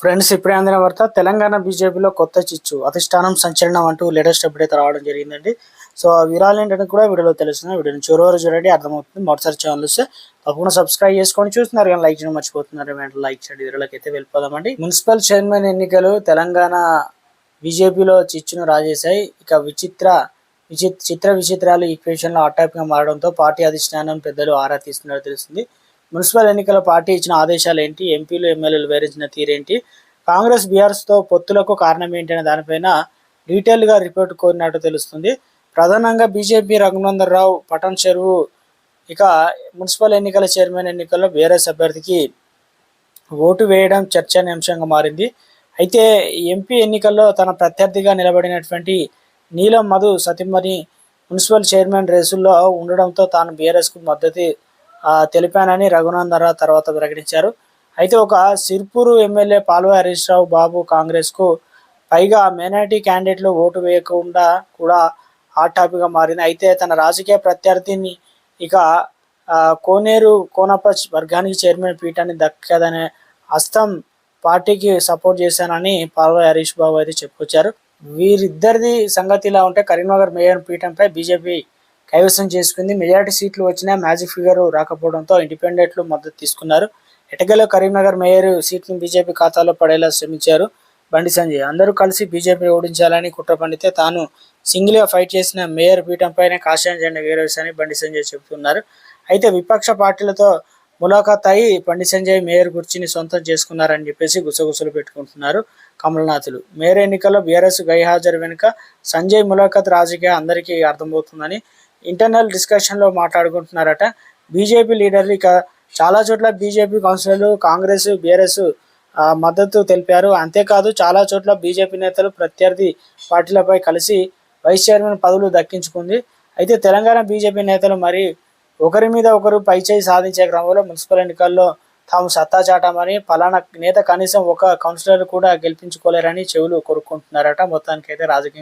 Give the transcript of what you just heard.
Friends, ఇప్పుడే అందిన వార్త. తెలంగాణ బీజేపీలో కొత్త చిచ్చు, అధిష్టానం సంచలనం అంటూ లేటెస్ట్ అప్డేట్ అయితే రావడం జరిగిందండి. సో ఆ వివరాలు ఏంటంటే కూడా వీడియోలో తెలుస్తుంది. వీడియోని చివరి చూడండి, అర్థమవుతుంది. మొదటిసారి ఛానల్ వస్తే తప్పకుండా సబ్స్క్రైబ్ చేసుకొని చూస్తున్నారు కానీ లైక్ చేయడం మర్చిపోతున్నారు. వెంటనే లైక్ చేయండి. వీడియోలోకి అయితే వెళ్ళిపోదామండి. మున్సిపల్ చైర్మన్ ఎన్నికలు తెలంగాణ బీజేపీలో చిచ్చును రాజేశాయి. ఇక విచిత్రాలు ఈక్వేషన్లో గా మారడంతో పార్టీ అధిష్టానం పెద్దలు ఆరా తీస్తున్నట్టు తెలుస్తుంది. మున్సిపల్ ఎన్నికల పార్టీ ఇచ్చిన ఆదేశాలు ఏంటి, ఎంపీలు ఎమ్మెల్యేలు వివరించిన తీరేంటి, కాంగ్రెస్ బీఆర్ఎస్తో పొత్తులకు కారణం ఏంటి అనే దానిపైన డీటెయిల్గా రిపోర్ట్ కోరినట్టు తెలుస్తుంది. ప్రధానంగా బీజేపీ రఘునందన్ రావు పటన్ చెరువు ఇక మున్సిపల్ ఎన్నికల చైర్మన్ ఎన్నికల్లో బీఆర్ఎస్ అభ్యర్థికి ఓటు వేయడం చర్చనీయాంశంగా మారింది. అయితే ఎంపీ ఎన్నికల్లో తన ప్రత్యర్థిగా నిలబడినటువంటి నీలం మధు సతీమణి మున్సిపల్ చైర్మన్ రేసుల్లో ఉండడంతో తాను బీఆర్ఎస్కు మద్దతు తెలిపానని రఘునందనరావు తర్వాత ప్రకటించారు. అయితే ఒక సిర్పూరు ఎమ్మెల్యే పాల్వ హరీష్ రావు బాబు కాంగ్రెస్కు పైగా మైనారిటీ క్యాండిడేట్లు ఓటు వేయకుండా కూడా హాట్ టాపిక్గా మారింది. అయితే తన రాజకీయ ప్రత్యర్థిని ఇక కోనప్ప వర్గానికి చైర్మన్ పీఠాన్ని దక్కదనే హస్తం పార్టీకి సపోర్ట్ చేశానని పాల్వ హరీష్ బాబు అయితే చెప్పుకొచ్చారు. వీరిద్దరిది సంగతి ఇలా ఉంటే కరీంనగర్ మేయర్ పీఠంపై బీజేపీ కైవసం చేసుకుంది. మెజారిటీ సీట్లు వచ్చినా మ్యాజిక్ ఫిగర్ రాకపోవడంతో ఇండిపెండెంట్లు మద్దతు తీసుకున్నారు. ఎటగలో కరీంనగర్ మేయర్ సీట్ని బీజేపీ ఖాతాలో పడేలా శ్రమించారు బండి సంజయ్. అందరూ కలిసి బీజేపీ ఓడించాలని కుట్ర పండితే తాను సింగిల్గా ఫైట్ చేసిన మేయర్ పీఠంపైనే కాషాయం జెండా ఎగరవేశారని బండి సంజయ్ చెబుతున్నారు. అయితే విపక్ష పార్టీలతో ములాఖాత్ అయి బండి సంజయ్ మేయర్ కుర్చీని సొంతం చేసుకున్నారని చెప్పేసి గుసగుసలు పెట్టుకుంటున్నారు కమల్నాథులు. మేయర్ ఎన్నికల్లో బీఆర్ఎస్ గైహాజరు వెనుక సంజయ్ ములాఖాత్ రాజకీయ అందరికీ అర్థమవుతుందని ఇంటర్నల్ డిస్కషన్లో మాట్లాడుకుంటున్నారట బీజేపీ లీడర్లు. ఇక చాలా చోట్ల బీజేపీ కౌన్సిలర్లు కాంగ్రెస్ బీఆర్ఎస్ మద్దతు తెలిపారు. అంతేకాదు చాలా చోట్ల బీజేపీ నేతలు ప్రత్యర్థి పార్టీలపై కలిసి వైస్ చైర్మన్ పదవులు దక్కించుకుంది. అయితే తెలంగాణ బీజేపీ నేతలు మరి ఒకరి మీద ఒకరు పైచేయి సాధించే క్రమంలో మున్సిపల్ ఎన్నికల్లో తాము సత్తా చాటామని, పలానా నేత కనీసం ఒక కౌన్సిలర్ కూడా గెలిపించుకోలేరని చెవులు కొరుక్కుంటున్నారట. మొత్తానికైతే రాజకీయ